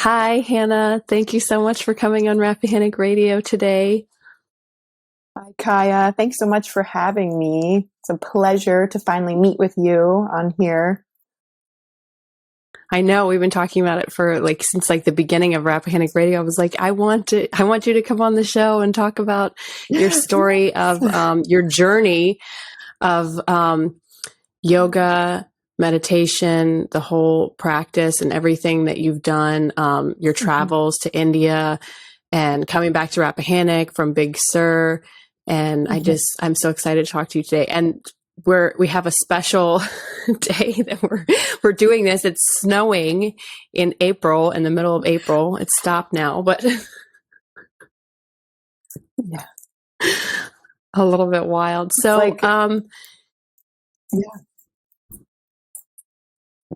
Hi, Hannah. Thank you so much for coming on Rappahannock Radio today. Hi, Kaya. Thanks so much for having me. It's a pleasure to finally meet with you on here. I know we've been talking about it for since the beginning of Rappahannock Radio. I was like, I want you to come on the show and talk about your story of your journey of yoga, meditation, the whole practice and everything that you've done, your travels to India and coming back to Rappahannock from Big Sur. And I'm so excited to talk to you today. And we have a special day that we're doing this. It's snowing in April, in the middle of April. It's stopped now, but yeah, a little bit wild. So,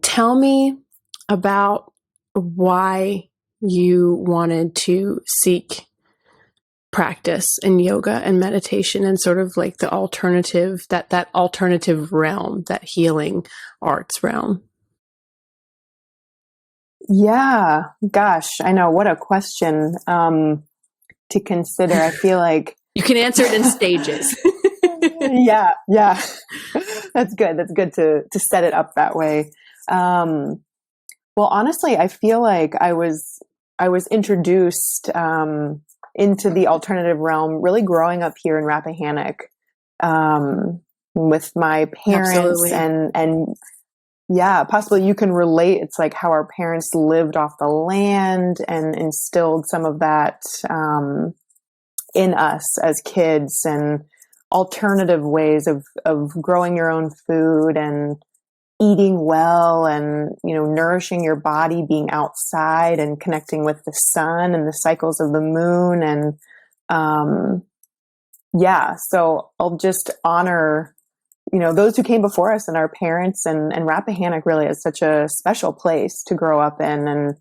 tell me about why you wanted to seek practice in yoga and meditation and sort of like the alternative, that alternative realm, that healing arts realm. Yeah, gosh, I know. What a question to consider. I feel like you can answer it in stages. Yeah. That's good. That's good to set it up that way. Well, honestly, I feel like I was introduced into the alternative realm really growing up here in Rappahannock with my parents. Absolutely. and yeah, possibly you can relate. It's like how our parents lived off the land and instilled some of that in us as kids, and alternative ways of growing your own food and eating well, and, nourishing your body, being outside and connecting with the sun and the cycles of the moon. And, so I'll just honor, those who came before us and our parents, and Rappahannock really is such a special place to grow up in. And,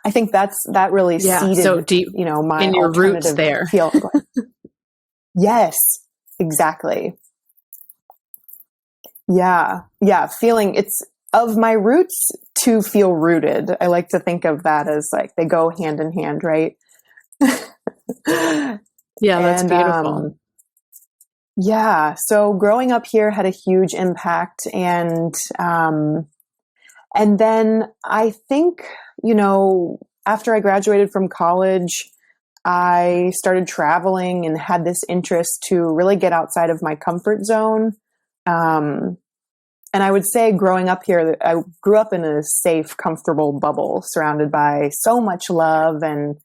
I think that really seeded, so deep, my in your roots there. Yes, exactly. Yeah. Feeling it's of my roots to feel rooted. I like to think of that as like they go hand in hand, right? Yeah, that's beautiful. So growing up here had a huge impact, and then I think, after I graduated from college, I started traveling and had this interest to really get outside of my comfort zone. And I would say growing up here, I grew up in a safe, comfortable bubble surrounded by so much love and,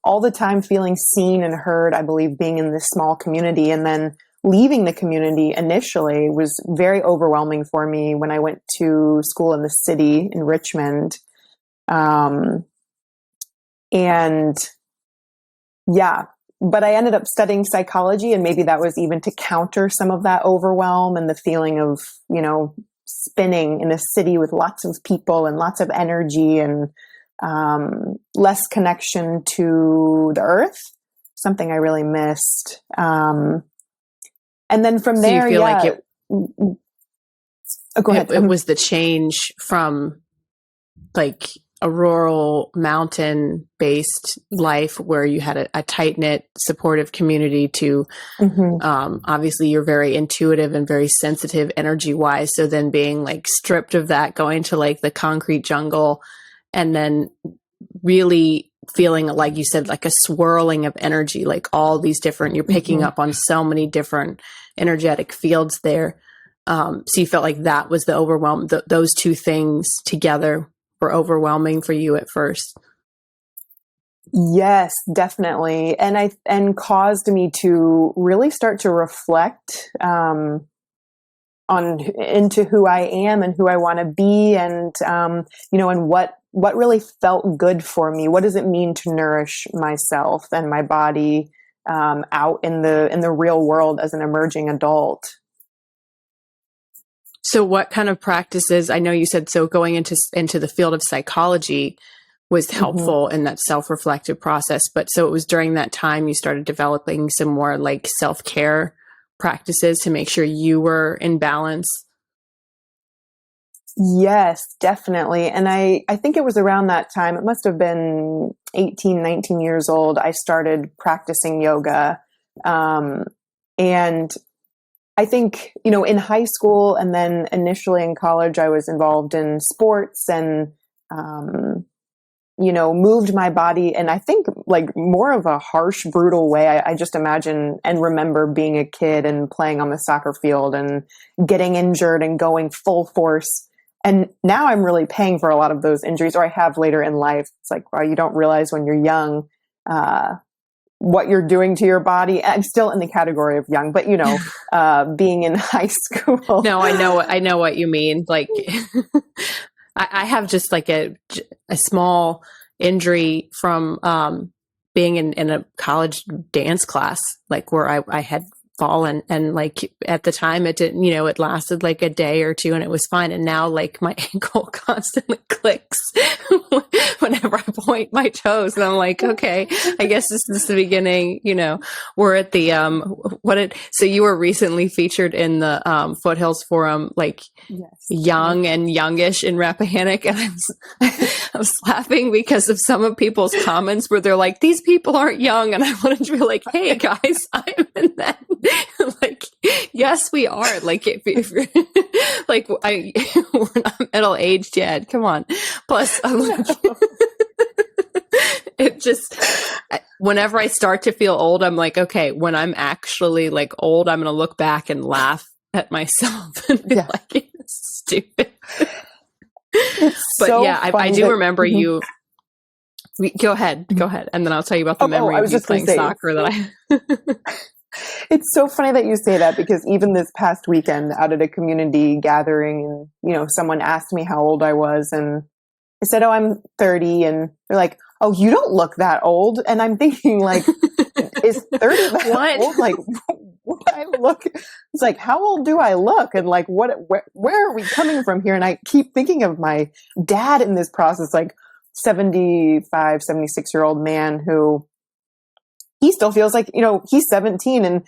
all the time feeling seen and heard. I believe being in this small community, and then leaving the community initially was very overwhelming for me when I went to school in the city in Richmond. But I ended up studying psychology, and maybe that was even to counter some of that overwhelm and the feeling of, spinning in a city with lots of people and lots of energy, and less connection to the earth, something I really missed. And then from there, you feel like it, go ahead. It was the change from like a rural mountain-based life where you had a tight-knit, supportive community to, obviously you're very intuitive and very sensitive energy-wise. So then being like stripped of that, going to like the concrete jungle, and then really feeling, like you said, like a swirling of energy, like all these different, you're picking up on so many different energetic fields there. So you felt like that was the overwhelm, those two things together were overwhelming for you at first. Yes, definitely. And caused me to really start to reflect, into who I am and who I want to be, and, and what really felt good for me. What does it mean to nourish myself and my body, out in the real world as an emerging adult? So what kind of practices, I know you said, so going into the field of psychology was helpful in that self-reflective process, but so it was during that time you started developing some more like self-care practices to make sure you were in balance? Yes, definitely. And I think it was around that time, it must have been 18, 19 years old, I started practicing yoga. And I think, in high school and then initially in college, I was involved in sports and, moved my body. And I think like more of a harsh, brutal way. I just imagine and remember being a kid and playing on the soccer field and getting injured and going full force. And now I'm really paying for a lot of those injuries, or I have later in life. It's like, wow, you don't realize when you're young, what you're doing to your body. I'm still in the category of young, but being in high school. No, I know what you mean. Like, I have just like a small injury from being in a college dance class, like where I had fallen, and like at the time it didn't, it lasted like a day or two and it was fine. And now like my ankle constantly clicks whenever I point my toes, and I'm like, okay, I guess this is the beginning. We're at the so you were recently featured in the Foothills Forum, like Yes. young and youngish in Rappahannock, and I was laughing because of some of people's comments where they're like, these people aren't young, and I wanted to be like, hey guys, I'm in that. Like, yes, we are. Like, if you're like, we're not middle aged yet. Come on. Plus, I'm like, it just, whenever I start to feel old, I'm like, okay, when I'm actually like old, I'm going to look back and laugh at myself and be like, it's stupid. But so yeah, I do remember you. Go ahead. And then I'll tell you about the memory of you playing soccer that I. It's so funny that you say that, because even this past weekend out at a community gathering, and, someone asked me how old I was, and I said, oh, I'm 30. And they're like, oh, you don't look that old. And I'm thinking like, is 30 that old? Like, what I look, it's like, how old do I look? And like, where are we coming from here? And I keep thinking of my dad in this process, like 75, 76-year-old man who, he still feels like, he's 17. And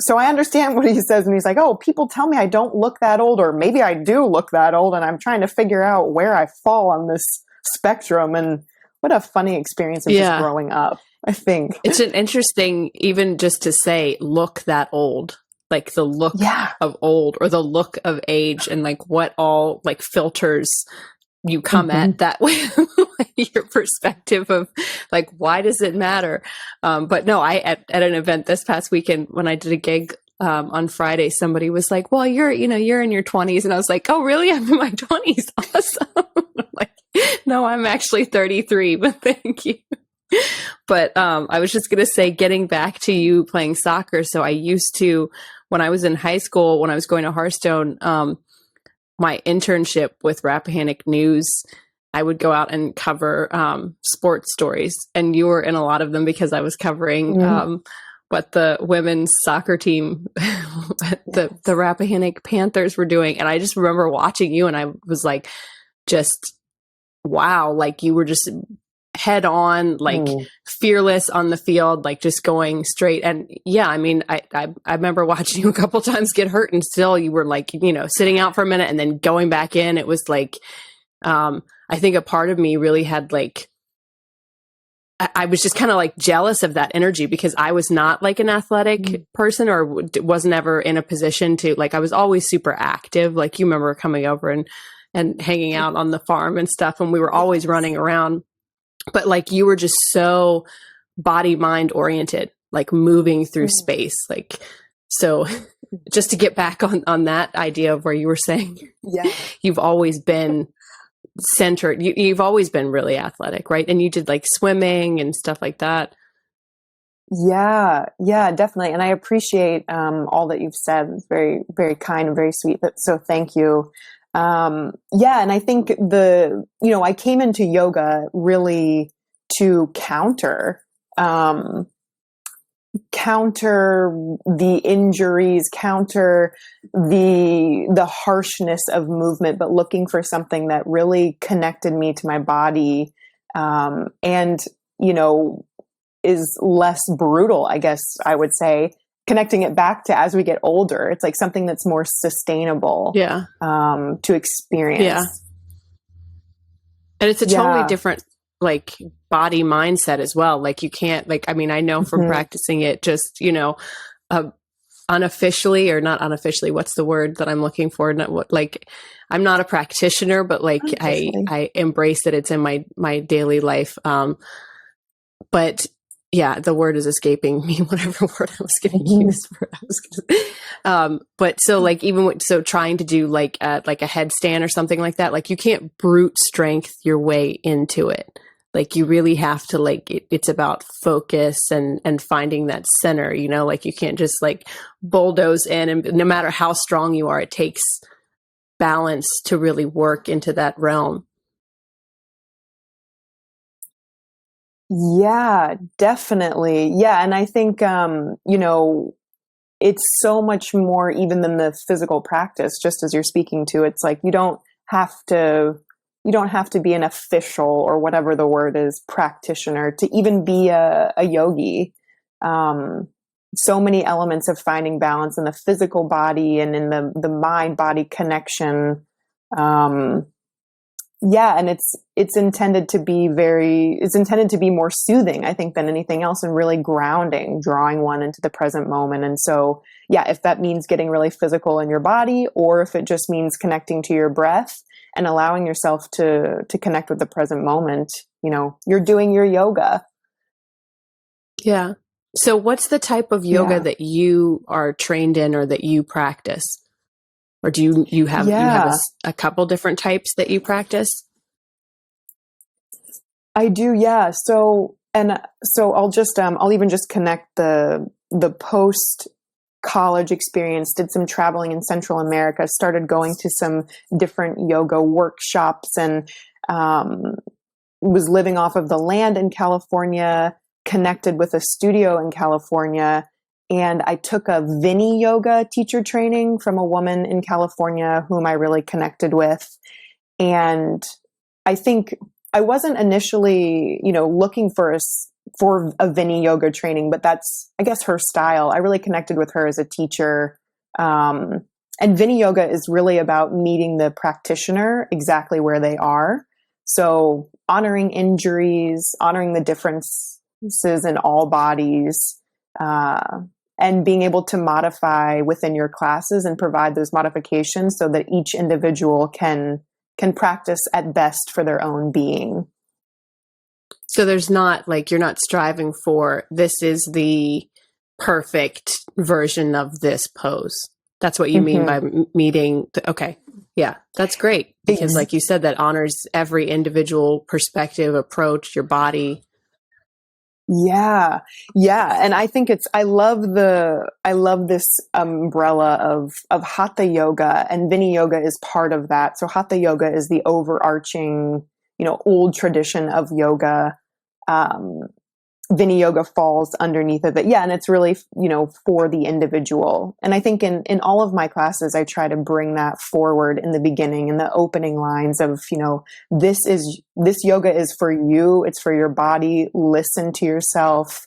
so I understand what he says. And he's like, oh, people tell me I don't look that old, or maybe I do look that old. And I'm trying to figure out where I fall on this spectrum. And what a funny experience of just growing up, I think. It's an interesting, even just to say, look that old, like the look of old or the look of age, and like what all like filters you come at that way, your perspective of like, why does it matter? But no, at an event this past weekend when I did a gig on Friday, somebody was like, well, you're in your 20s. And I was like, oh, really? I'm in my 20s. Awesome. I'm like, no, I'm actually 33, but thank you. But I was just going to say, getting back to you playing soccer. So I used to, when I was in high school, when I was going to Hearthstone, my internship with Rappahannock News, I would go out and cover sports stories, and you were in a lot of them because I was covering what the women's soccer team, the Rappahannock Panthers were doing. And I just remember watching you, and I was like, just, wow, like you were just head on, like fearless on the field, like just going straight. And yeah, I mean, I remember watching you a couple times get hurt, and still you were like, sitting out for a minute and then going back in. It was like, I think a part of me really had like, I was just kind of like jealous of that energy, because I was not like an athletic person, or wasn't ever in a position to, like, I was always super active. Like, you remember coming over and hanging out on the farm and stuff, and we were always running around. But like, you were just so body mind oriented, like moving through space. Like, so just to get back on that idea of where you were saying, you've always been centered. You've always been really athletic, right? And you did like swimming and stuff like that. Yeah, definitely. And I appreciate all that you've said. It's very, very kind and very sweet. So thank you. And I think I came into yoga really to counter the injuries, counter the harshness of movement, but looking for something that really connected me to my body, and is less brutal, I guess I would say. connecting it back to as we get older, it's like something that's more sustainable to experience. Yeah. And it's a totally different like body mindset as well. Like you can't like, I mean, I know from practicing it just, you know, unofficially or not unofficially, what's the word that I'm looking for? Not what, like, I'm not a practitioner, but like I embrace that it's in my daily life. But yeah, the word is escaping me, whatever word I was going to use for it. But so like, so trying to do like a headstand or something like that, like you can't brute strength your way into it. Like you really have to like, it's about focus and finding that center, you know, like you can't just like bulldoze in, and no matter how strong you are, it takes balance to really work into that realm. Yeah, definitely. Yeah. And I think, you know, it's so much more even than the physical practice, just as you're speaking to. It's like, you don't have to be an official or whatever the word is, practitioner to even be a yogi. So many elements of finding balance in the physical body and in the mind body connection. Yeah. And it's intended to be more soothing, I think, than anything else, and really grounding, drawing one into the present moment. And so, yeah, if that means getting really physical in your body, or if it just means connecting to your breath and allowing yourself to connect with the present moment, you know, you're doing your yoga. Yeah. So what's the type of yoga that you are trained in or that you practice? Or do you have a couple different types that you practice? I do, yeah. So I'll just I'll even just connect the post college experience. Did some traveling in Central America. Started going to some different yoga workshops, and was living off of the land in California. Connected with a studio in California. And I took a Vini yoga teacher training from a woman in California whom I really connected with. And I think I wasn't initially, you know, looking for a Vini yoga training, but that's, I guess, her style. I really connected with her as a teacher. And Vini yoga is really about meeting the practitioner exactly where they are. So honoring injuries, honoring the differences in all bodies, and being able to modify within your classes and provide those modifications so that each individual can practice at best for their own being. So there's not like, you're not striving for, this is the perfect version of this pose. That's what you mean by meeting. Okay. Yeah, that's great. Because like you said, that honors every individual perspective, approach, your body. Yeah. Yeah. And I think I love this umbrella of Hatha yoga, and Vini yoga is part of that. So Hatha yoga is the overarching, you know, old tradition of yoga. Vini yoga falls underneath of it. Yeah. And it's really, you know, for the individual. And I think in all of my classes, I try to bring that forward in the beginning, in the opening lines of, you know, this yoga is for you. It's for your body. Listen to yourself.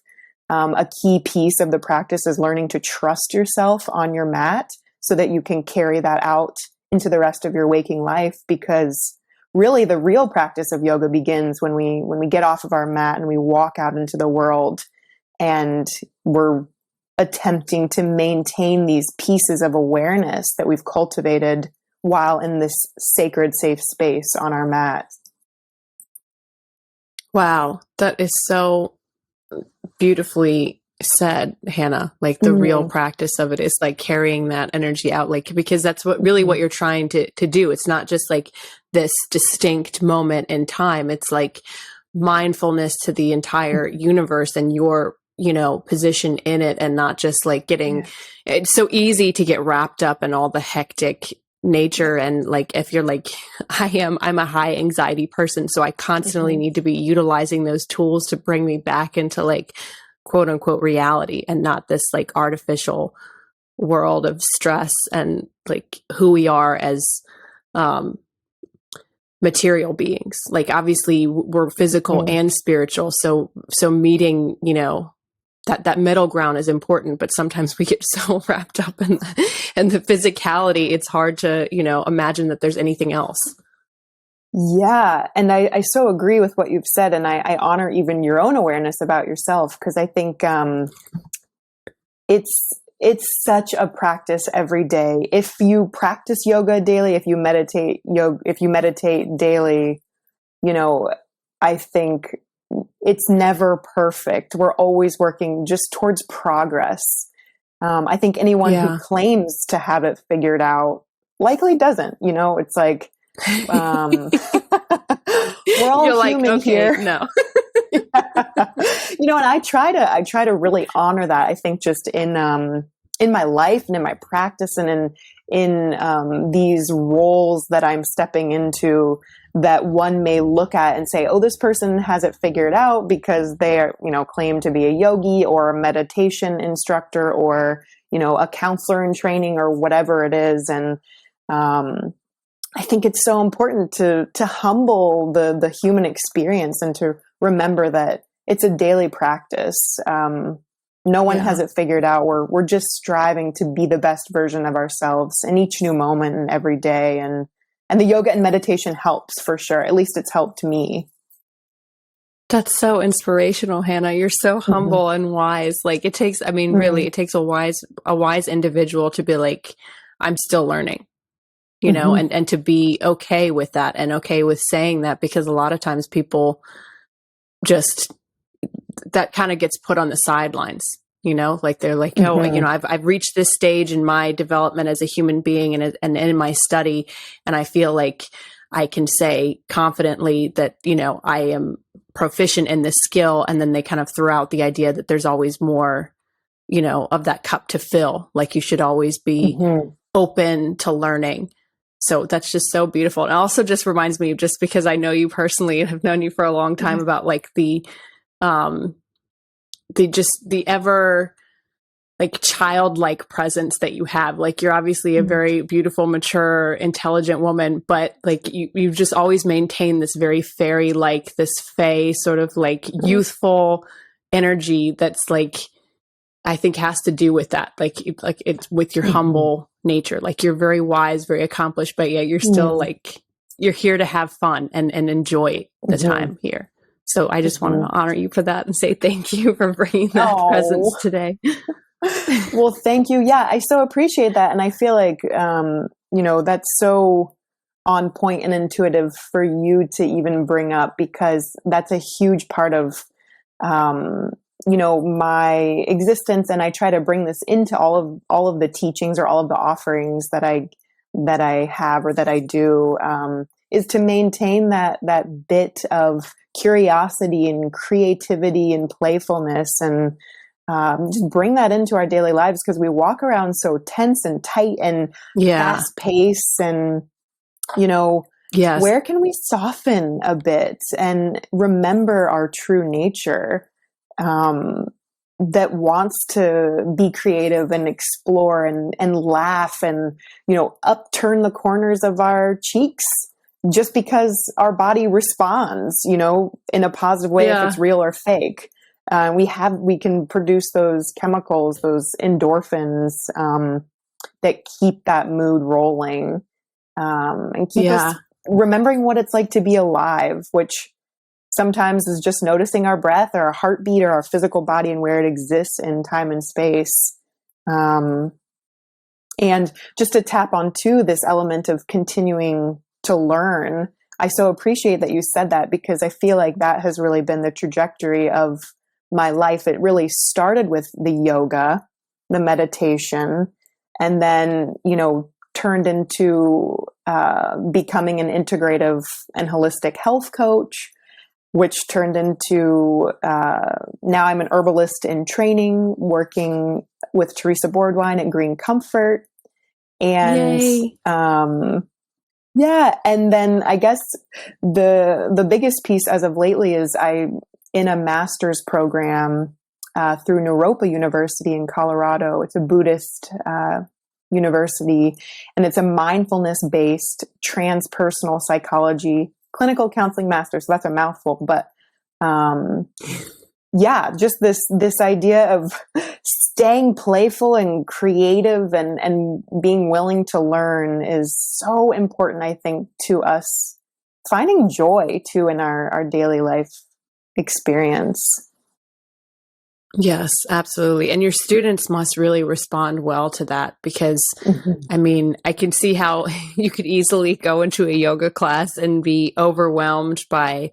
A key piece of the practice is learning to trust yourself on your mat so that you can carry that out into the rest of your waking life, because really the real practice of yoga begins when we get off of our mat and we walk out into the world, and we're attempting to maintain these pieces of awareness that we've cultivated while in this sacred, safe space on our mat. Wow. That is so beautifully said, Hannah. Like the real practice of it is like carrying that energy out, like, because that's what you're trying to do. It's not just like this distinct moment in time. It's like mindfulness to the entire universe and your, you know, position in it, and not just like it's so easy to get wrapped up in all the hectic nature. And like, if you're like, I'm a high anxiety person, so I constantly need to be utilizing those tools to bring me back into like quote unquote reality, and not this like artificial world of stress and like who we are as material beings. Like obviously we're physical and spiritual. So meeting, you know, that middle ground is important, but sometimes we get so wrapped up in the physicality, it's hard to, imagine that there's anything else. Yeah. And I so agree with what you've said. And I honor even your own awareness about yourself, because I think it's such a practice every day. If you practice yoga daily, if you meditate daily, I think it's never perfect. We're always working just towards progress. I think anyone who claims to have it figured out likely doesn't. It's like, we're all You're human like, okay, here. No. And I try to really honor that. I think just in my life and in my practice and in these roles that I'm stepping into, that one may look at and say, oh, this person has it figured out because they are, claim to be a yogi or a meditation instructor or, a counselor in training or whatever it is. And, I think it's so important to humble the human experience and to remember that it's a daily practice. No one has it figured out. We're just striving to be the best version of ourselves in each new moment and every day. And the yoga and meditation helps for sure. At least it's helped me. That's so inspirational, Hannah. You're so humble and wise. Like it takes, really, it takes a wise individual to be like, I'm still learning, and to be okay with that and okay with saying that, because a lot of times people just, that kind of gets put on the sidelines, like they're like, oh, I've reached this stage in my development as a human being and in my study. And I feel like I can say confidently that, I am proficient in this skill. And then they kind of throw out the idea that there's always more, of that cup to fill. Like you should always be open to learning. So that's just so beautiful. And it also just reminds me, just because I know you personally and have known you for a long time, about like the ever like childlike presence that you have. Like you're obviously a very beautiful, mature, intelligent woman, but like you've just always maintained this very fairy-like, this fae sort of like youthful energy that's like, I think has to do with that. Like it's with your humble nature. Like you're very wise, very accomplished, but yeah, you're still like, you're here to have fun and enjoy the time here. So I just want to honor you for that and say thank you for bringing that presence today. Well, thank you. Yeah, I so appreciate that. And I feel like, that's so on point and intuitive for you to even bring up, because that's a huge part of, my existence. And I try to bring this into all of the teachings or all of the offerings that I have or that I do, is to maintain that bit of curiosity and creativity and playfulness, and just bring that into our daily lives, because we walk around so tense and tight and fast paced, and where can we soften a bit and remember our true nature, that wants to be creative and explore and laugh and upturn the corners of our cheeks just because our body responds in a positive way, if it's real or fake. We can produce those chemicals, those endorphins, that keep that mood rolling, and keep us remembering what it's like to be alive, which sometimes is just noticing our breath or our heartbeat or our physical body and where it exists in time and space. And just to tap on too, this element of continuing to learn. I so appreciate that you said that, because I feel like that has really been the trajectory of my life. It really started with the yoga, the meditation, and then, turned into becoming an integrative and holistic health coach, which turned into now I'm an herbalist in training, working with Teresa Boardwine at Green Comfort. And and then I guess the biggest piece as of lately is I'm in a master's program through Naropa University in Colorado. It's a Buddhist university, and it's a mindfulness-based transpersonal psychology clinical counseling master. So that's a mouthful, but yeah, just this idea of staying playful and creative and being willing to learn is so important, I think, to us finding joy too in our daily life experience. Yes, absolutely. And your students must really respond well to that because, I mean, I can see how you could easily go into a yoga class and be overwhelmed by,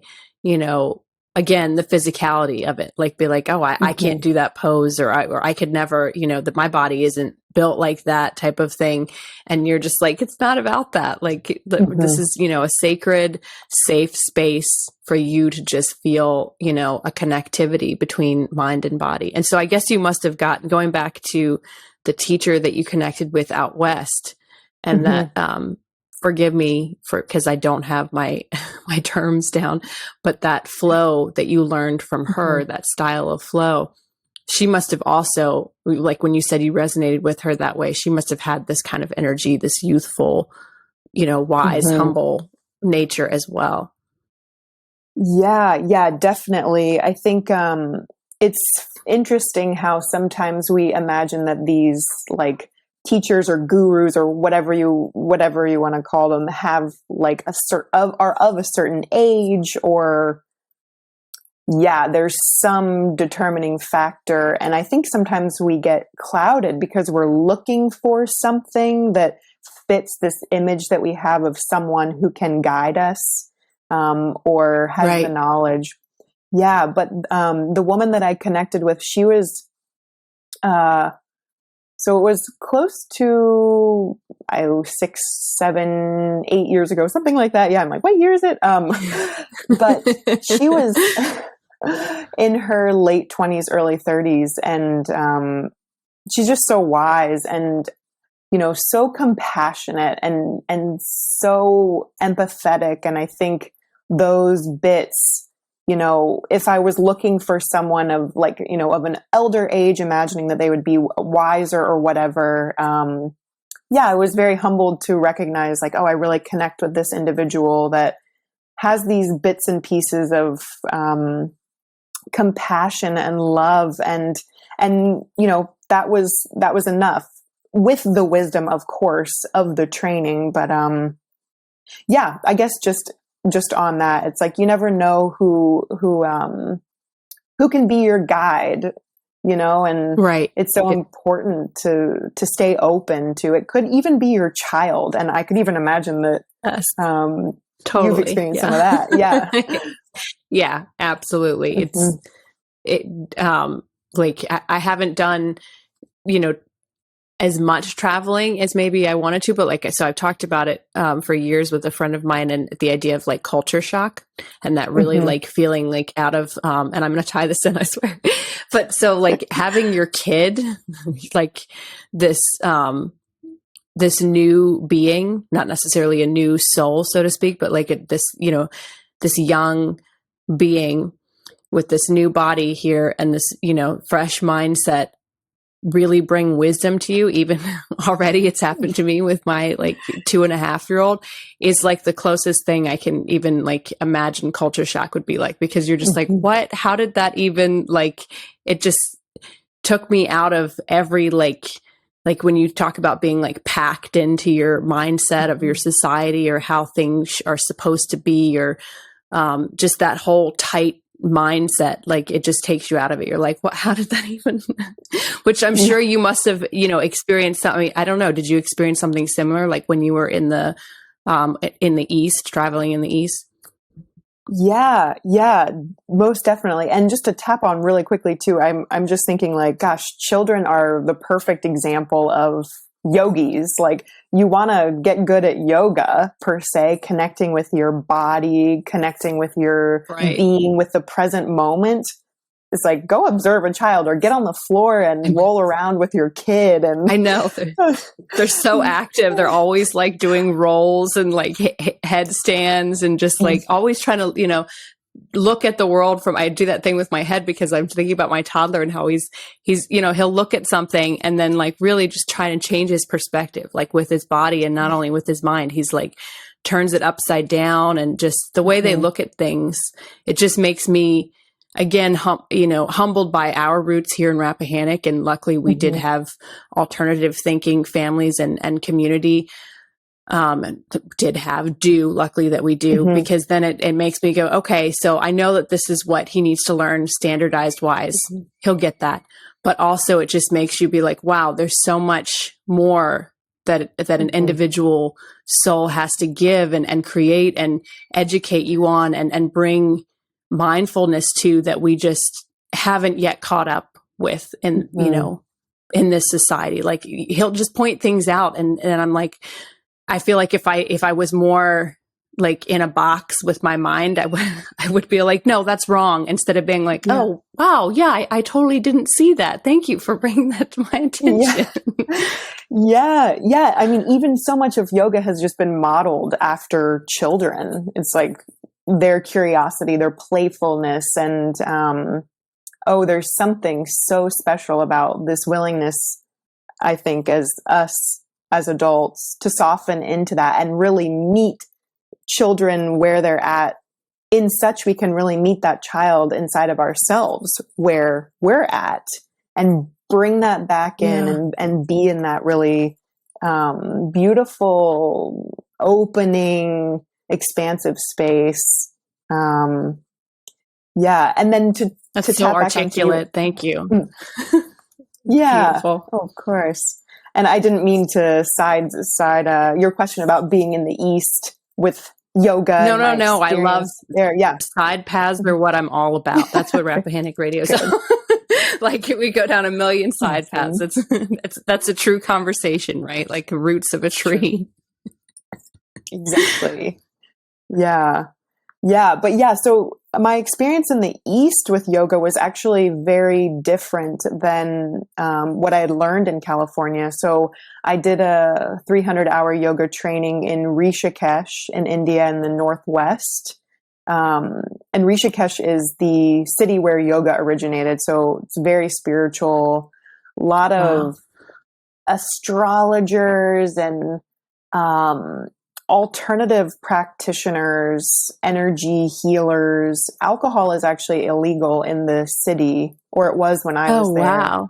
again, the physicality of it. Like be like, oh, I can't do that pose, or I could never, that my body isn't built like that type of thing. And you're just like, it's not about that. Like this is, a sacred, safe space for you to just feel, a connectivity between mind and body. And so I guess you must have going back to the teacher that you connected with out West, and that, forgive me because I don't have my terms down, but that flow that you learned from her, that style of flow, she must have also, like when you said you resonated with her that way, she must have had this kind of energy, this youthful, wise, humble nature as well. Yeah, definitely. I think it's interesting how sometimes we imagine that these like teachers or gurus or whatever you want to call them have like are of a certain age, or there's some determining factor. And I think sometimes we get clouded because we're looking for something that fits this image that we have of someone who can guide us, or has the knowledge. Yeah. But, the woman that I connected with, she was, so it was close to 6, 7, 8 years ago, something like that. Yeah. I'm like, what year is it? But she was in her late 20s, early 30s. And, she's just so wise and, so compassionate and so empathetic. And I think those bits, if I was looking for someone of like, of an elder age, imagining that they would be wiser or whatever. I was very humbled to recognize like, oh, I really connect with this individual that has these bits and pieces of, compassion and love. And, that was enough, with the wisdom, of course, of the training. But, I guess just on that, it's like, you never know who can be your guide, and it's so important to stay open to, it could even be your child. And I could even imagine that, totally. You've experienced some of that. Yeah. Yeah, absolutely. Like I haven't done, as much traveling as maybe I wanted to, but so I've talked about it for years with a friend of mine, and the idea of like culture shock, and that really like feeling like out of, and I'm going to tie this in, I swear. But so like having your kid, like this new being, not necessarily a new soul, so to speak, but like this young being with this new body here and this, fresh mindset, really bring wisdom to you. Even already it's happened to me with my like 2.5-year-old, is like the closest thing I can even like imagine culture shock would be like, because you're just like, what, how did that even, like, it just took me out of every, like when you talk about being like packed into your mindset of your society or how things are supposed to be, or just that whole tight mindset, like it just takes you out of it. You're like, what, how did that even, which I'm sure you must have, experienced something. I don't know. Did you experience something similar? Like when you were in the East, traveling in the East? Yeah, most definitely. And just to tap on really quickly too, I'm just thinking like, gosh, children are the perfect example of yogis. Like, you want to get good at yoga per se, connecting with your body, connecting with your being, with the present moment. It's like, go observe a child or get on the floor and roll around with your kid. And I know they're so active. They're always like doing rolls and like headstands and just like always trying to, look at the world from, I do that thing with my head because I'm thinking about my toddler and how he's, he'll look at something and then like really just try to change his perspective, like with his body and not only with his mind. He's like turns it upside down, and just the way they look at things, it just makes me again, humbled by our roots here in Rappahannock. And luckily we did have alternative thinking families and community. Luckily that we do, because then it makes me go, okay, so I know that this is what he needs to learn standardized wise. He'll get that. But also it just makes you be like, wow, there's so much more that an individual soul has to give and create and educate you on and bring mindfulness to, that we just haven't yet caught up with in this society. Like, he'll just point things out and I'm like, I feel like if I was more like in a box with my mind, I would be like, no, that's wrong. Instead of being like, oh, wow. Yeah. I totally didn't see that. Thank you for bringing that to my attention. Yeah. I mean, even so much of yoga has just been modeled after children. It's like their curiosity, their playfulness, and, there's something so special about this willingness, I think, as us, as adults, to soften into that and really meet children where they're at, in such we can really meet that child inside of ourselves where we're at, and bring that back in and be in that really beautiful, opening, expansive space. And then that's so articulate. Thank you. Yeah. Beautiful. Oh, of course. And I didn't mean to side your question about being in the East with yoga. No. I love there. Yeah. Side paths are what I'm all about. That's what Rappahannock Radio is. Like, we go down a million side paths. That's a true conversation, right? Like roots of a tree. Exactly. Yeah. But so my experience in the East with yoga was actually very different than what I had learned in California. So I did a 300-hour yoga training in Rishikesh in India in the Northwest. And Rishikesh is the city where yoga originated. So it's very spiritual, a lot of astrologers and alternative practitioners, energy healers. Alcohol is actually illegal in the city, or it was when I was there.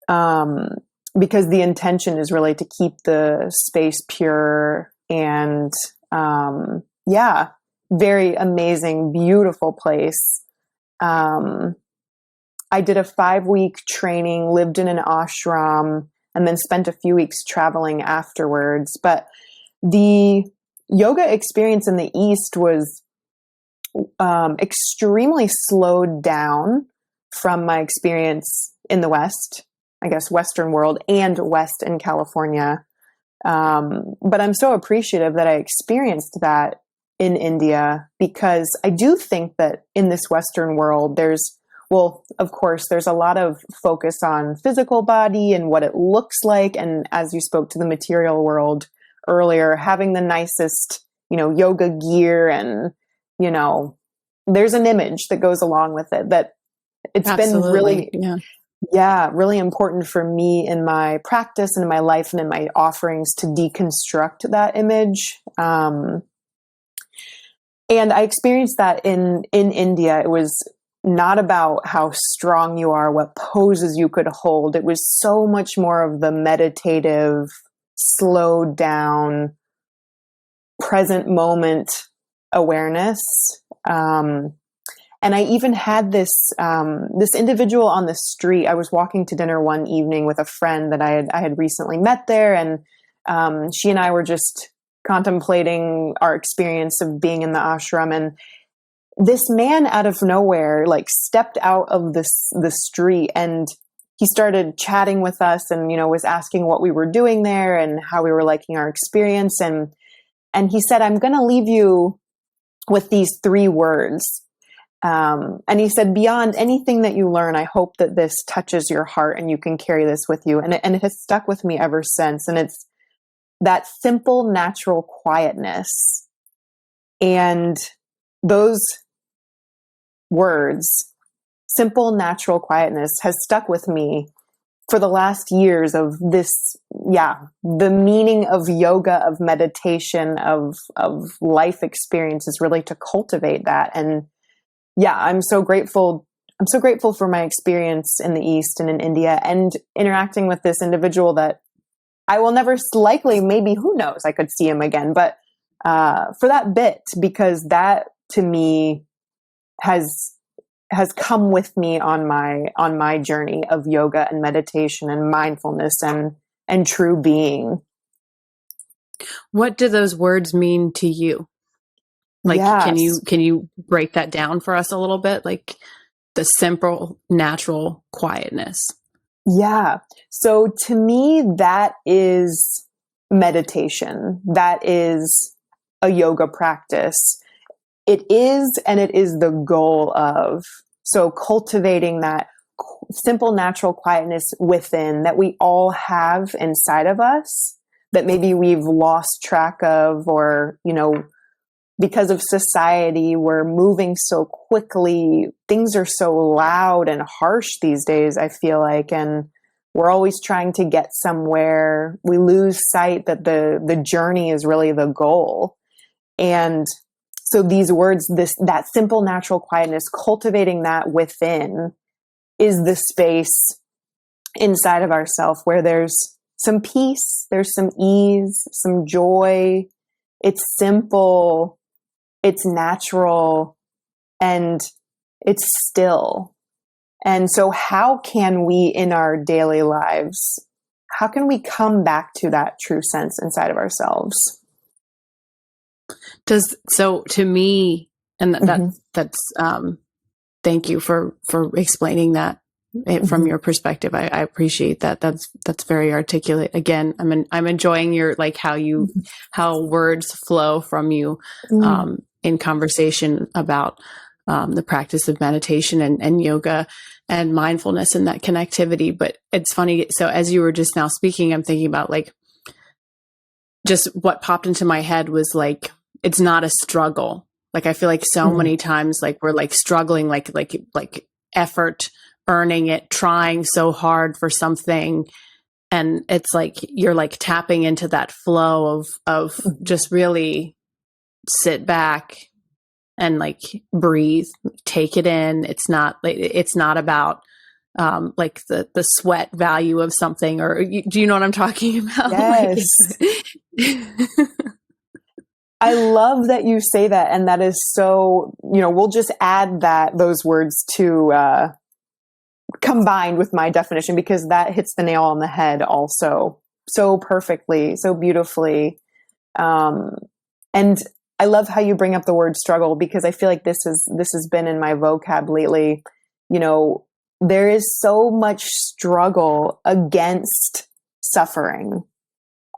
Wow. Because the intention is really to keep the space pure, and very amazing, beautiful place. I did a 5-week training, lived in an ashram, and then spent a few weeks traveling afterwards. But the yoga experience in the East was extremely slowed down from my experience in the West, I guess, Western world, and West in California. But I'm so appreciative that I experienced that in India, because I do think that in this Western world, of course, there's a lot of focus on physical body and what it looks like. And as you spoke to the material world earlier, having the nicest, yoga gear, and, there's an image that goes along with it, that it's Absolutely. been really important for me in my practice and in my life and in my offerings to deconstruct that image. And I experienced that in India. It was not about how strong you are, what poses you could hold. It was so much more of the meditative, slowed down, present moment awareness. And I even had this individual on the street. I was walking to dinner one evening with a friend that I had recently met there, and she and I were just contemplating our experience of being in the ashram. And this man out of nowhere, stepped out of the street, and he started chatting with us, and was asking what we were doing there and how we were liking our experience. And he said, "I'm going to leave you with these 3 words." And he said, "Beyond anything that you learn, I hope that this touches your heart and you can carry this with you." And it has stuck with me ever since. And it's that simple, natural quietness. And those words, simple, natural quietness, has stuck with me for the last years of this, the meaning of yoga, of meditation, of life experience is really to cultivate that. And yeah, I'm so grateful. I'm so grateful for my experience in the East and in India and interacting with this individual that I will never likely, maybe, who knows, I could see him again. But for that bit, because that to me has come with me on my journey of yoga and meditation and mindfulness and true being. What do those words mean to you? Like, Yes. can you break that down for us a little bit? Like the simple, natural quietness. Yeah. So to me, that is meditation. That is a yoga practice. It is, and it is the goal of, so cultivating that simple, natural quietness within that we all have inside of us that maybe we've lost track of, or, because of society, we're moving so quickly. Things are so loud and harsh these days, I feel like, and we're always trying to get somewhere. We lose sight that the journey is really the goal. And so these words, that simple, natural quietness, cultivating that within is the space inside of ourselves where there's some peace, there's some ease, some joy. It's simple, it's natural, and it's still. And so how can we in our daily lives, how can we come back to that true sense inside of ourselves? So to me, and that's thank you for explaining that from your perspective. I appreciate that. That's very articulate. Again, I'm enjoying your, like, how words flow from you in conversation about the practice of meditation and yoga and mindfulness and that connectivity. But it's funny. So as you were just now speaking, I'm thinking about, like, just what popped into my head was, like, it's not a struggle. Like, I feel like so many times, like, we're like struggling, like effort, earning it, trying so hard for something. And it's like, you're like tapping into that flow of just really sit back and, like, breathe, take it in. It's not about like the sweat value of something, or do you know what I'm talking about? Yes. I love that you say that. And that is so, we'll just add those words to, combined with my definition, because that hits the nail on the head also so perfectly, so beautifully. And I love how you bring up the word struggle, because I feel like this has been in my vocab lately. There is so much struggle against suffering.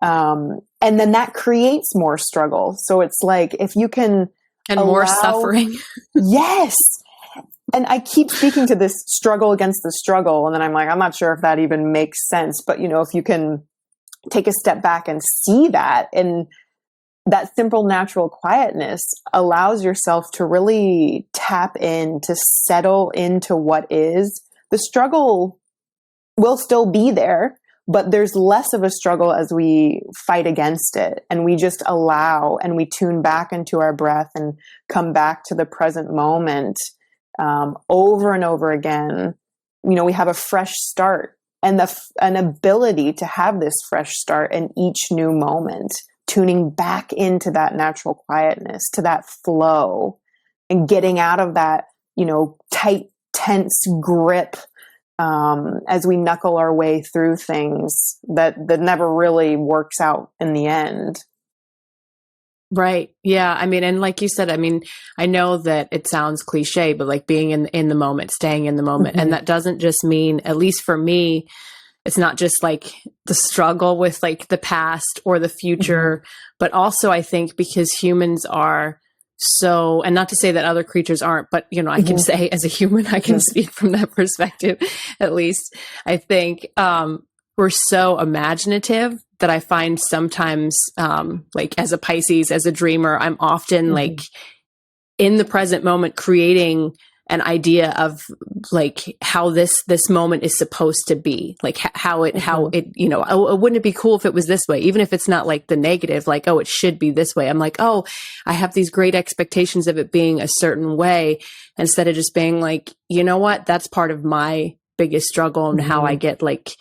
And then that creates more struggle. So it's like, if you can more suffering. Yes. And I keep speaking to this struggle against the struggle. And then I'm like, I'm not sure if that even makes sense. But, if you can take a step back and see that, and that simple, natural quietness allows yourself to really tap in, to settle into what is. The struggle will still be there, but there's less of a struggle as we fight against it, and we just allow, and we tune back into our breath and come back to the present moment over and over again. We have a fresh start, and an ability to have this fresh start in each new moment, tuning back into that natural quietness, to that flow, and getting out of that, tight, tense grip as we knuckle our way through things that never really works out in the end. Right. Yeah. And like you said, I know that it sounds cliche, but, like, being in the moment, staying in the moment. And that doesn't just mean, at least for me, it's not just like the struggle with, like, the past or the future, but also, I think, because humans are so, and not to say that other creatures aren't, but, I can say, as a human, I can speak from that perspective, at least. I think we're so imaginative that I find sometimes, like, as a Pisces, as a dreamer, I'm often like in the present moment, creating an idea of like how this moment is supposed to be, like how it, you know, oh, wouldn't it be cool if it was this way? Even if it's not like the negative, like, oh, it should be this way. I'm like, oh, I have these great expectations of it being a certain way, instead of just being like, you know what, that's part of my biggest struggle and how I get like,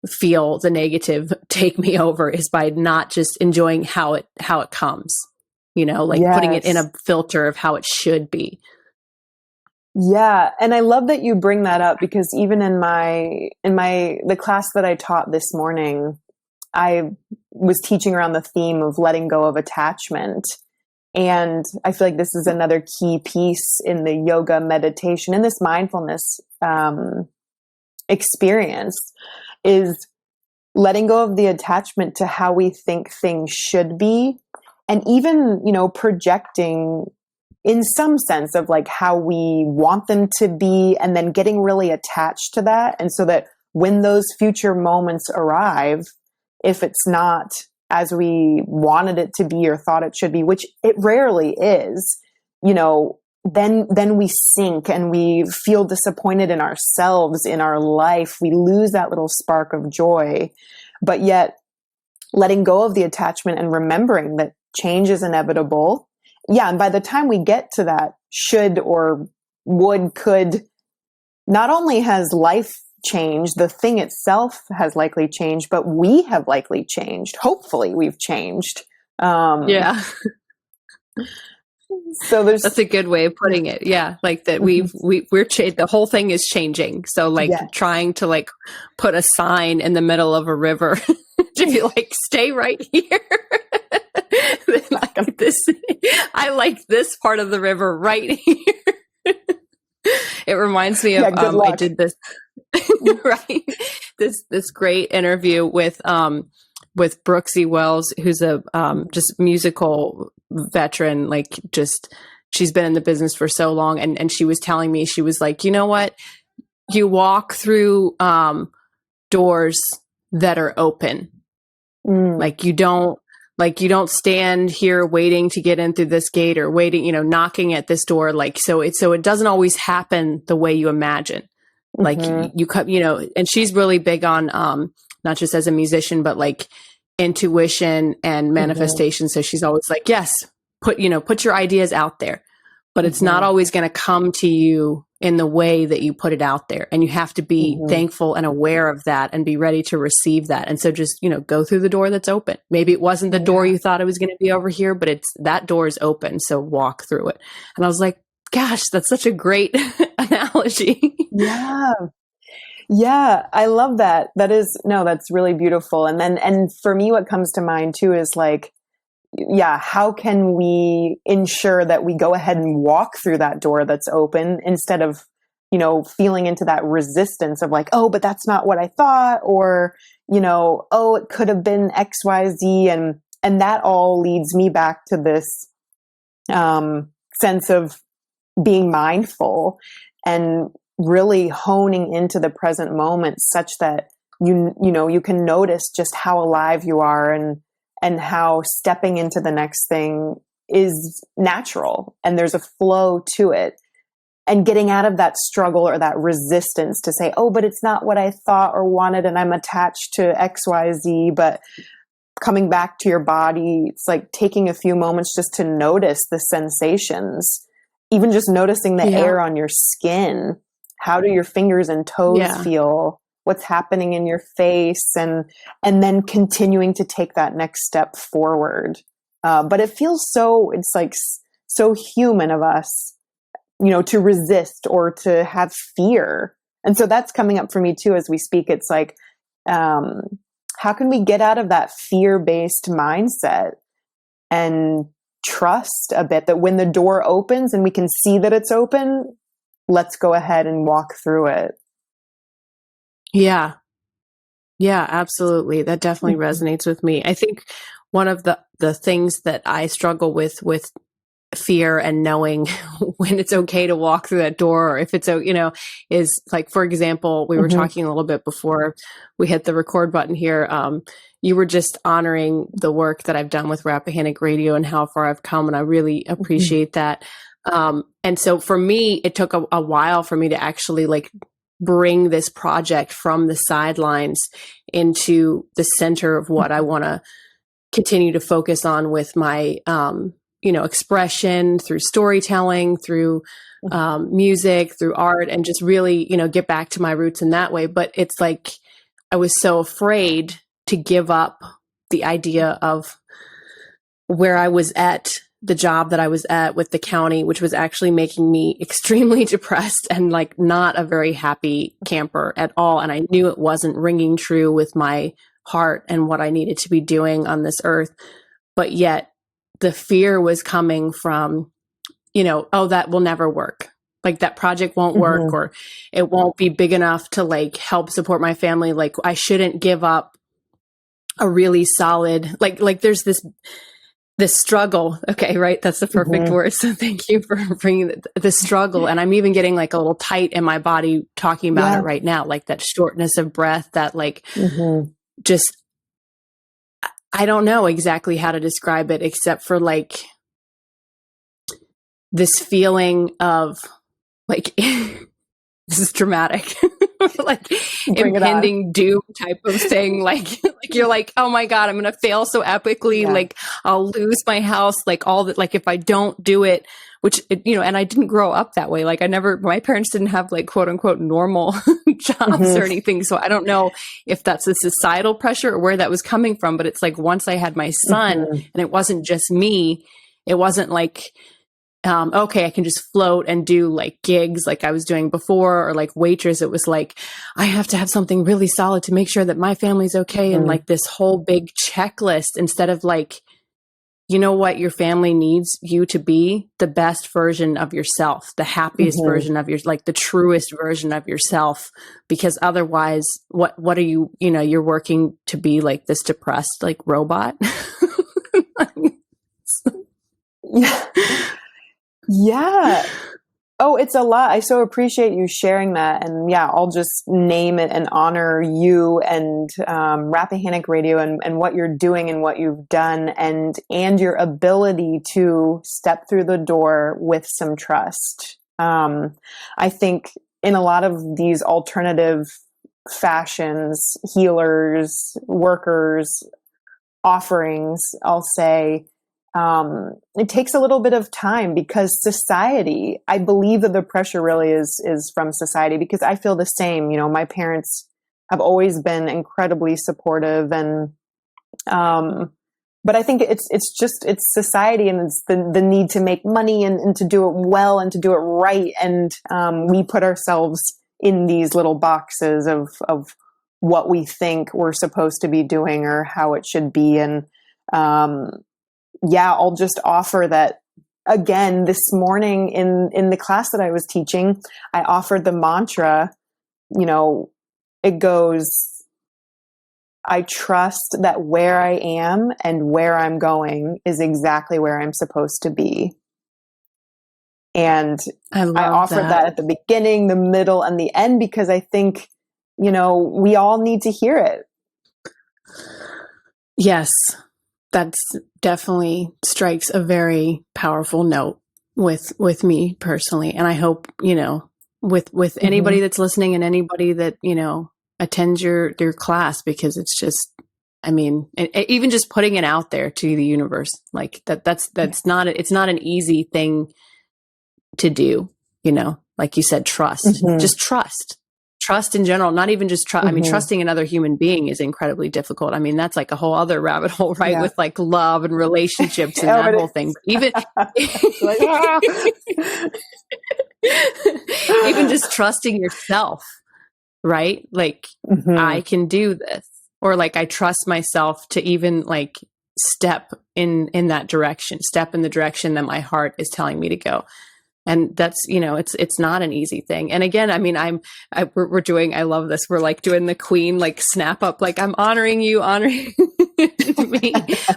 feel the negative take me over is by not just enjoying how it comes, you know, like putting it in a filter of how it should be. Yeah. And I love that you bring that up, because even in the class that I taught this morning, I was teaching around the theme of letting go of attachment. And I feel like this is another key piece in the yoga meditation and this mindfulness experience, is letting go of the attachment to how we think things should be. And even, you know, projecting in some sense of like how we want them to be, and then getting really attached to that. And so that when those future moments arrive, if it's not as we wanted it to be or thought it should be, which it rarely is, you know, then we sink and we feel disappointed in ourselves, in our life. We lose that little spark of joy. But yet letting go of the attachment and remembering that change is inevitable. Yeah. And by the time we get to that should or would, could, not only has life changed, the thing itself has likely changed, but we have likely changed. Hopefully we've changed. Yeah. So that's a good way of putting it. Yeah. Like that we're the whole thing is changing. So like trying to like put a sign in the middle of a river to be like, stay right here. Like this, I like this part of the river right here. It reminds me of, I did this, right. This great interview with Brooksy Wells, who's a, just musical veteran, like just, she's been in the business for so long. And she was telling me, she was like, you know what, you walk through, doors that are open. Like you don't stand here waiting to get in through this gate or waiting, you know, knocking at this door. Like, so it doesn't always happen the way you imagine. Like you know, and she's really big on, not just as a musician, but like intuition and manifestation. So she's always like, yes, put your ideas out there, but it's not always going to come to you in the way that you put it out there. And you have to be thankful and aware of that and be ready to receive that. And so just, you know, go through the door that's open. Maybe it wasn't the door you thought it was going to be over here, but that door is open. So walk through it. And I was like, gosh, that's such a great analogy. Yeah, I love that. That's really beautiful. And for me, what comes to mind too is like, how can we ensure that we go ahead and walk through that door that's open instead of, you know, feeling into that resistance of like, oh, but that's not what I thought, or, you know, oh, it could have been X, Y, Z. And that all leads me back to this, sense of being mindful and really honing into the present moment such that you can notice just how alive you are and how stepping into the next thing is natural and there's a flow to it, and getting out of that struggle or that resistance to say, oh, but it's not what I thought or wanted and I'm attached to XYZ. But coming back to your body, it's like taking a few moments just to notice the sensations, even just noticing the air on your skin. How do your fingers and toes feel? What's happening in your face? And then continuing to take that next step forward. But it feels it's like so human of us, you know, to resist or to have fear. And so that's coming up for me too, as we speak. It's like, how can we get out of that fear-based mindset and trust a bit that when the door opens and we can see that it's open, let's go ahead and walk through it. Yeah. Yeah, absolutely. That definitely resonates with me. I think one of the things that I struggle with fear and knowing when it's okay to walk through that door, or if it's, you know, is like, for example, we were talking a little bit before we hit the record button here. You were just honoring the work that I've done with Rappahannock Radio and how far I've come. And I really appreciate that. And so for me, it took a while for me to actually like bring this project from the sidelines into the center of what I want to continue to focus on with my, expression through storytelling, through music, through art, and just really, get back to my roots in that way. But it's like, I was so afraid to give up the idea of where I was at, the job that I was at with the county, which was actually making me extremely depressed and like not a very happy camper at all. And I knew it wasn't ringing true with my heart and what I needed to be doing on this earth. But yet the fear was coming from, oh, that will never work. Like that project won't work, or it won't be big enough to like help support my family. Like I shouldn't give up a really solid, like there's this struggle. Okay. Right. That's the perfect word. So thank you for bringing the struggle. And I'm even getting like a little tight in my body talking about it right now. Like that shortness of breath, that like just, I don't know exactly how to describe it except for like this feeling of like, this is dramatic, like impending doom type of thing. Like you're like, oh my God, I'm going to fail so epically. Yeah. Like I'll lose my house, like all that, like if I don't do it, which, and I didn't grow up that way. Like my parents didn't have like quote unquote normal jobs or anything. So I don't know if that's a societal pressure or where that was coming from, but it's like, once I had my son and it wasn't just me, it wasn't like, okay, I can just float and do like gigs like I was doing before, or like waitress. It was like, I have to have something really solid to make sure that my family's okay. And like this whole big checklist, instead of like, you know what, your family needs you to be the best version of yourself, the happiest version of like the truest version of yourself, because otherwise what are you, you're working to be like this depressed, like robot. Yeah. Yeah. Oh, it's a lot. I so appreciate you sharing that. And yeah, I'll just name it and honor you and Rappahannock Radio and what you're doing and what you've done, and your ability to step through the door with some trust. I think in a lot of these alternative fashions, healers, workers, offerings, I'll say, it takes a little bit of time, because society, I believe that the pressure really is from society, because I feel the same. My parents have always been incredibly supportive, and, but I think it's society, and it's the need to make money and to do it well and to do it right. And, we put ourselves in these little boxes of what we think we're supposed to be doing or how it should be. And, yeah, I'll just offer that again this morning in the class that I was teaching, I offered the mantra, it goes, I trust that where I am and where I'm going is exactly where I'm supposed to be. And I offered that at the beginning, the middle, and the end, because I think, we all need to hear it. Yes. That's definitely strikes a very powerful note with me personally. And I hope, with anybody that's listening and anybody that, attends your class, because it's just, even just putting it out there to the universe, like that's not, it's not an easy thing to do, like you said, trust, just trust in general, not even just trust. Trusting another human being is incredibly difficult. That's like a whole other rabbit hole, right? Yeah. With like love and relationships and that whole thing. Even, even just trusting yourself, right? Like I can do this, or like I trust myself to even like step in that direction, step in the direction that my heart is telling me to go. And that's, it's not an easy thing. And again, we're doing, I love this. We're like doing the queen, like snap up, like I'm honoring you, honoring me.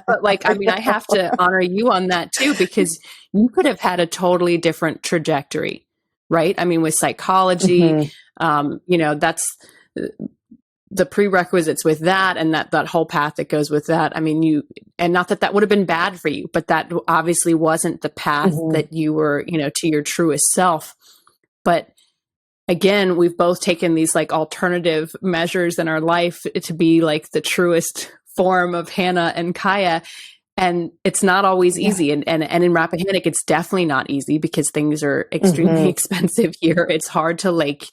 But like, I have to honor you on that too, because you could have had a totally different trajectory, right? With psychology, that's the prerequisites with that and that whole path that goes with that. I mean, and not that would have been bad for you, but that obviously wasn't the path that you were, to your truest self. But again, we've both taken these like alternative measures in our life to be like the truest form of Hannah and Kaya. And it's not always easy. And in Rappahannock, it's definitely not easy because things are extremely expensive here. It's hard to like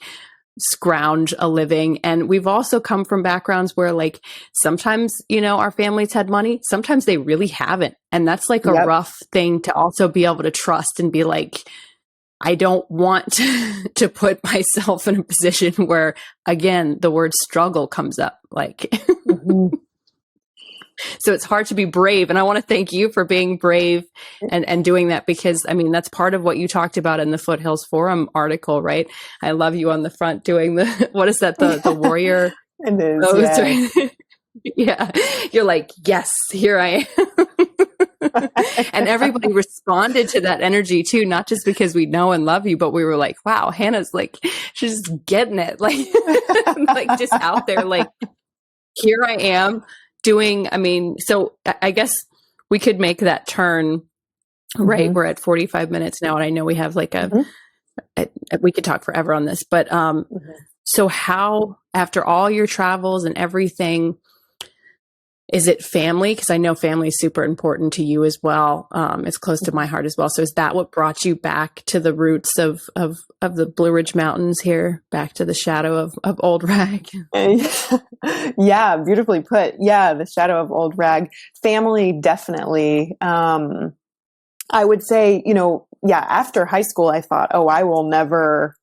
scrounge a living. And we've also come from backgrounds where like sometimes, our families had money, sometimes they really haven't. And that's like a rough thing to also be able to trust and be like, I don't want to put myself in a position where, again, the word struggle comes up. Like, so it's hard to be brave. And I want to thank you for being brave and doing that, because I mean, that's part of what you talked about in the Foothills Forum article, right? I love you on the front doing what is that? The warrior. It is. Yes. Yeah. You're like, yes, here I am. And everybody responded to that energy too, not just because we know and love you, but we were like, wow, Hannah's like, she's just getting it. Like, like just out there, like, here I am. So I guess we could make that turn, right? We're at 45 minutes now, and I know we have like we could talk forever on this, but so how, after all your travels and everything, is it family? Because I know family is super important to you as well. It's close to my heart as well. So is that what brought you back to the roots of the Blue Ridge Mountains here, back to the shadow of Old Rag? Yeah, beautifully put. Yeah, the shadow of Old Rag. Family, definitely. I would say, after high school, I thought, oh, I will never,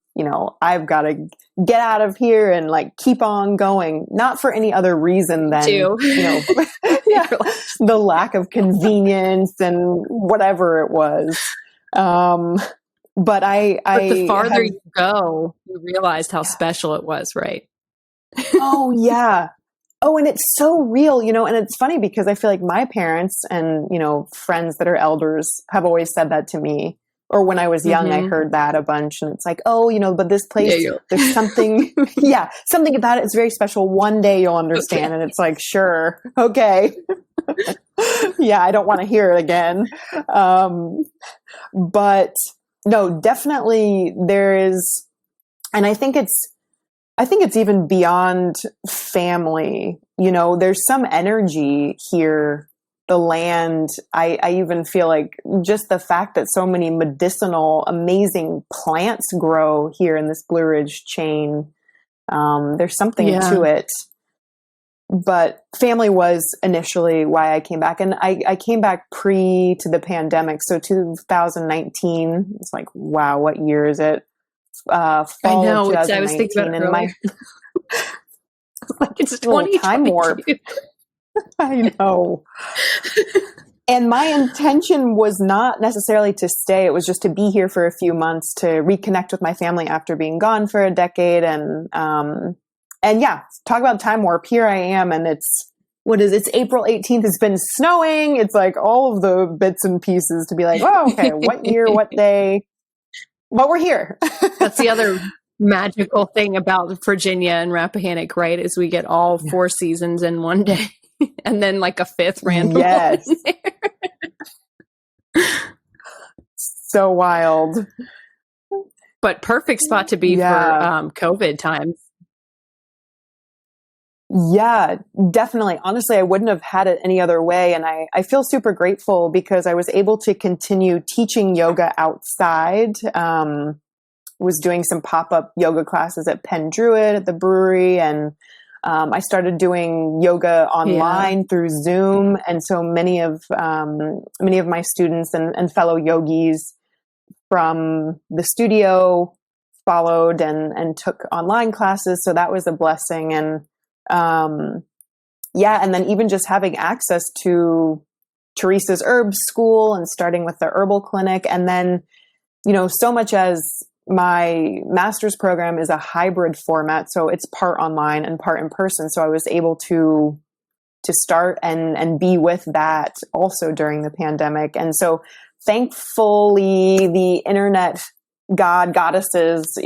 I've got to get out of here and like keep on going. Not for any other reason than, the lack of convenience and whatever it was. But the farther you go, you realized how special it was, right? Oh, yeah. Oh, and it's so real, and it's funny because I feel like my parents and, friends that are elders have always said that to me. Or when I was young, I heard that a bunch, and it's like, oh, but this place, there's something, something about it is very special. One day you'll understand. And it's like, sure. Okay. I don't want to hear it again. But no, definitely there is. And I think it's even beyond family, there's some energy here. The land, I even feel like just the fact that so many medicinal, amazing plants grow here in this Blue Ridge chain, there's something to it. But family was initially why I came back. And I came back to the pandemic. So 2019, it's like, wow, what year is it? Fall I know. I was thinking about it earlier. Like it's 20 time warp. I know. And my intention was not necessarily to stay. It was just to be here for a few months to reconnect with my family after being gone for a decade. And talk about time warp. Here I am. And it's April 18th. It's been snowing. It's like all of the bits and pieces to be like, oh, okay, what year, what day, but we're here. That's the other magical thing about Virginia and Rappahannock, right? Is we get all 4 seasons in one day. And then like a 5th random. Yes. So wild. But perfect spot to be for COVID times. Yeah, definitely. Honestly, I wouldn't have had it any other way. And I feel super grateful because I was able to continue teaching yoga outside. Was doing some pop-up yoga classes at Pen Druid at the brewery, and I started doing yoga online through Zoom. And so many of my students and fellow yogis from the studio followed and took online classes. So that was a blessing. And and then even just having access to Teresa's herbs school and starting with the herbal clinic. And then, so much as my master's program is a hybrid format, so it's part online and part in person. So I was able to start and be with that also during the pandemic. And so thankfully the internet goddesses,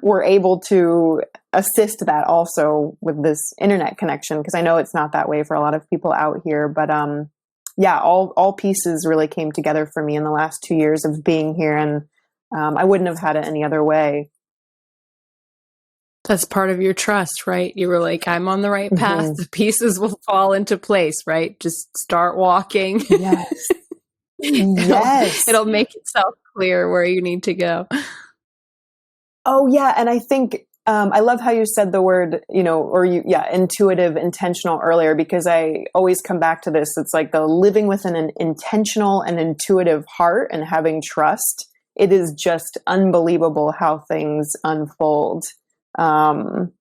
were able to assist that also with this internet connection, because I know it's not that way for a lot of people out here. But yeah, all pieces really came together for me in the last 2 years of being here, and I wouldn't have had it any other way. That's part of your trust, right? You were like, I'm on the right path. Mm-hmm. The pieces will fall into place, right? Just start walking. Yes. Yes. It'll make itself clear where you need to go. Oh yeah. And I think, I love how you said the word, intuitive, intentional earlier, because I always come back to this. It's like the living with an intentional and intuitive heart and having trust. It is just unbelievable how things unfold. From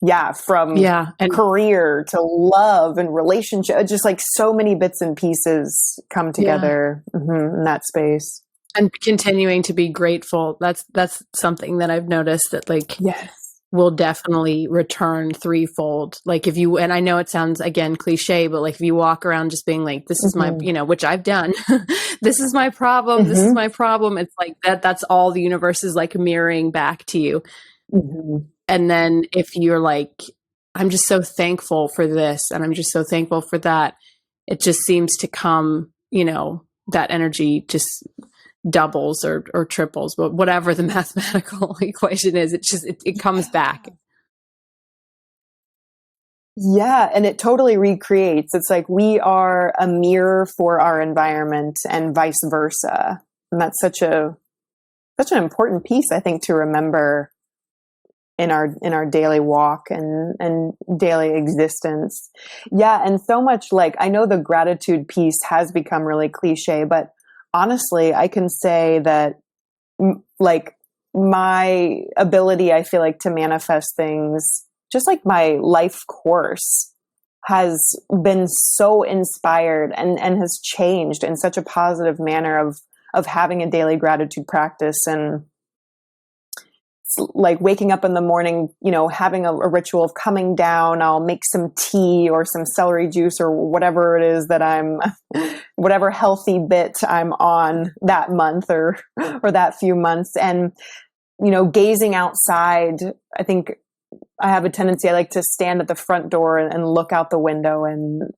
and career to love and relationship, just like so many bits and pieces come together in that space. And continuing to be grateful. That's something that I've noticed that will definitely return threefold. Like if you, and I know it sounds again cliche, but like if you walk around just being like, this is my, which I've done, this is my problem. This is my problem. It's like that's all the universe is like mirroring back to you. And then if you're like, I'm just so thankful for this, and I'm just so thankful for that, it just seems to come, that energy just doubles or triples, but whatever the mathematical equation is, it comes back. Yeah. And it totally recreates. It's like we are a mirror for our environment and vice versa. And that's such an important piece, I think, to remember in our daily walk and daily existence. Yeah. And so much, like, I know the gratitude piece has become really cliche, but honestly, I can say that like my ability, I feel like, to manifest things, just like my life course, has been so inspired and has changed in such a positive manner of having a daily gratitude practice. And like waking up in the morning, having a ritual of coming down, I'll make some tea or some celery juice or whatever it is that whatever healthy bit I'm on that month or that few months. And, gazing outside, I think I have a tendency, I like to stand at the front door and look out the window and,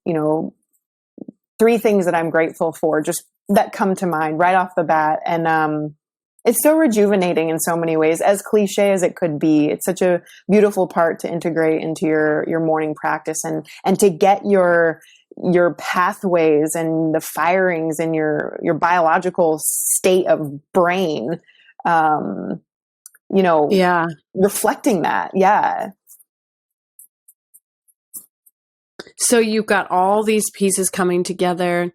3 things that I'm grateful for, just that come to mind right off the bat. And, it's so rejuvenating in so many ways, as cliche as it could be. It's such a beautiful part to integrate into your morning practice and to get your pathways and the firings in your biological state of brain, reflecting that. Yeah. So you've got all these pieces coming together.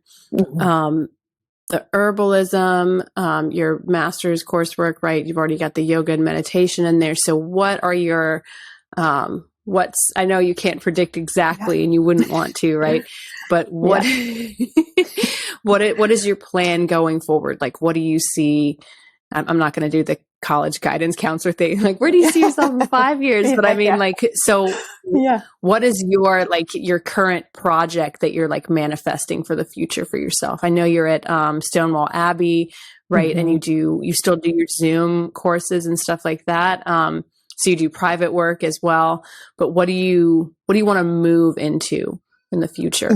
The herbalism, your master's coursework, right? You've already got the yoga and meditation in there. So what are your, I know you can't predict exactly and you wouldn't want to, right? But what is your plan going forward? Like, what do you see? I'm not going to do the college guidance counselor thing. Like, where do you see yourself in 5 years? But I mean, what is your current project that you're like manifesting for the future for yourself? I know you're at Stonewall Abbey, right? And you still do your Zoom courses and stuff like that. So you do private work as well, but what do you want to move into in the future?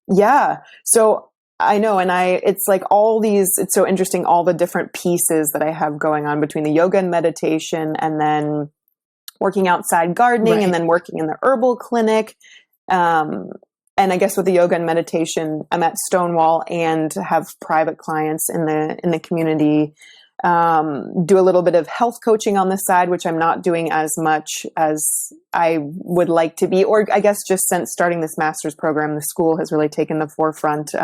Yeah. So I know. And it's like it's so interesting, all the different pieces that I have going on between the yoga and meditation, and then working outside gardening, and then working in the herbal clinic. And I guess with the yoga and meditation, I'm at Stonewall and have private clients in the community. Do a little bit of health coaching on the side, which I'm not doing as much as I would like to be, or I guess just since starting this master's program, the school has really taken the forefront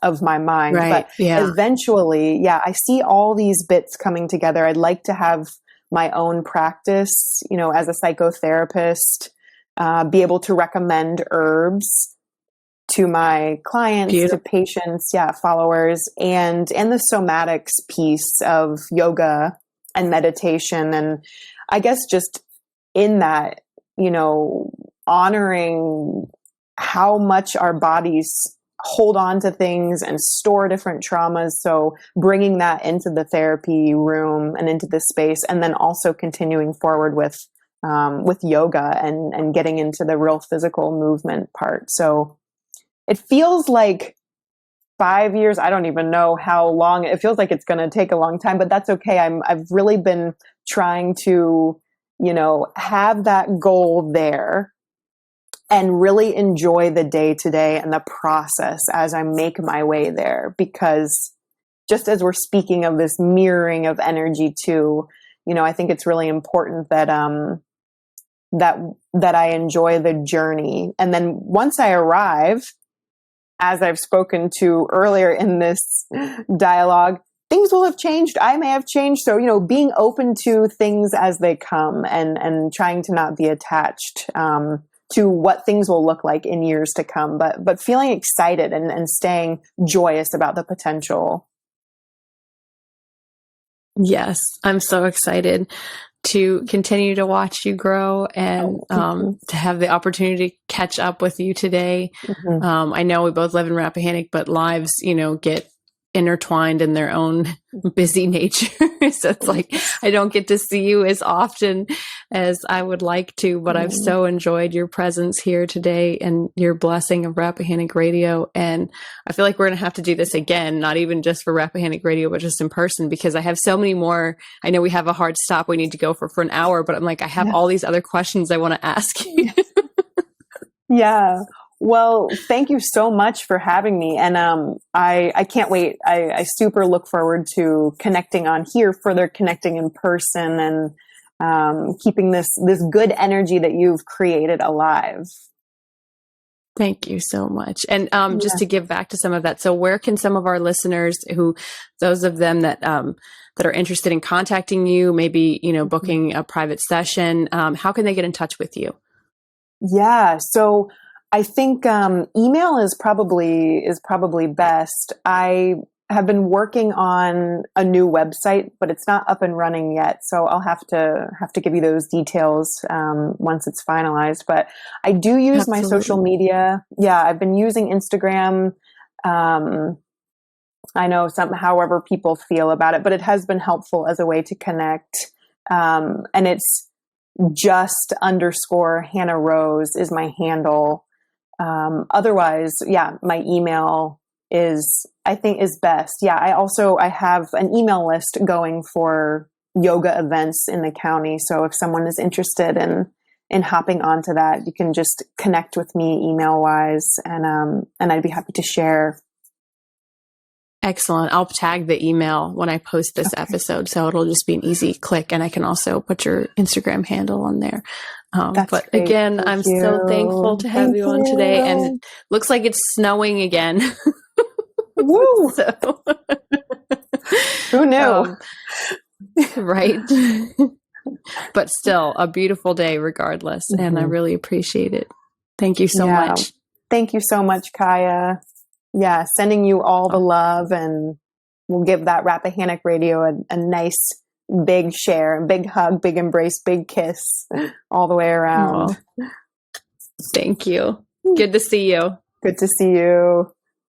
of my mind. Right. But eventually, I see all these bits coming together. I'd like to have my own practice, as a psychotherapist, be able to recommend herbs to my clients, to patients, followers, and the somatics piece of yoga and meditation. And I guess just in that, honoring how much our bodies hold on to things and store different traumas. So bringing that into the therapy room and into this space, and then also continuing forward with yoga and getting into the real physical movement part. So it feels like 5 years. I don't even know how long. It feels like it's going to take a long time, but that's okay. I've really been trying to, have that goal there and really enjoy the day to day and the process as I make my way there. Because just as we're speaking of this mirroring of energy too, I think it's really important that, that I enjoy the journey. And then once I arrive, as I've spoken to earlier in this dialogue, things will have changed. I may have changed. So, being open to things as they come and trying to not be attached to what things will look like in years to come, but feeling excited and staying joyous about the potential. Yes, I'm so excited to continue to watch you grow and to have the opportunity to catch up with you today. Mm-hmm. I know we both live in Rappahannock, but lives, get intertwined in their own busy nature. So it's like, I don't get to see you as often as I would like to, but I've so enjoyed your presence here today and your blessing of Rappahannock Radio. And I feel like we're going to have to do this again, not even just for Rappahannock Radio, but just in person, because I have so many more. I know we have a hard stop we need to go for an hour, but I'm like, I have all these other questions I want to ask you. Yeah. Well, thank you so much for having me. And I can't wait. I super look forward to connecting on here, further connecting in person, and keeping this good energy that you've created alive. Thank you so much. And just to give back to some of that. So where can some of our listeners those of them that are interested in contacting you, maybe, booking a private session, how can they get in touch with you? Yeah. So I think email is probably best. I have been working on a new website, but it's not up and running yet. So I'll have to give you those details once it's finalized. But I do use my social media. Yeah, I've been using Instagram. I know however people feel about it, but it has been helpful as a way to connect. And it's just _ Hannah Rose is my handle. Otherwise, my email is best. Yeah. I have an email list going for yoga events in the county. So if someone is interested in hopping onto that, you can just connect with me email wise, and I'd be happy to share. Excellent. I'll tag the email when I post this episode, so it'll just be an easy click, and I can also put your Instagram handle on there. But great. Again, I'm so thankful to have you on today, and it looks like it's snowing again. Woo! So, who knew? Right. But still a beautiful day regardless. Mm-hmm. And I really appreciate it. Thank you so much. Thank you so much, Kaya. Yeah. Sending you all the love, and we'll give that Rappahannock Radio a nice big share, big hug, big embrace, big kiss all the way around. Oh, thank you. Good to see you. Good to see you.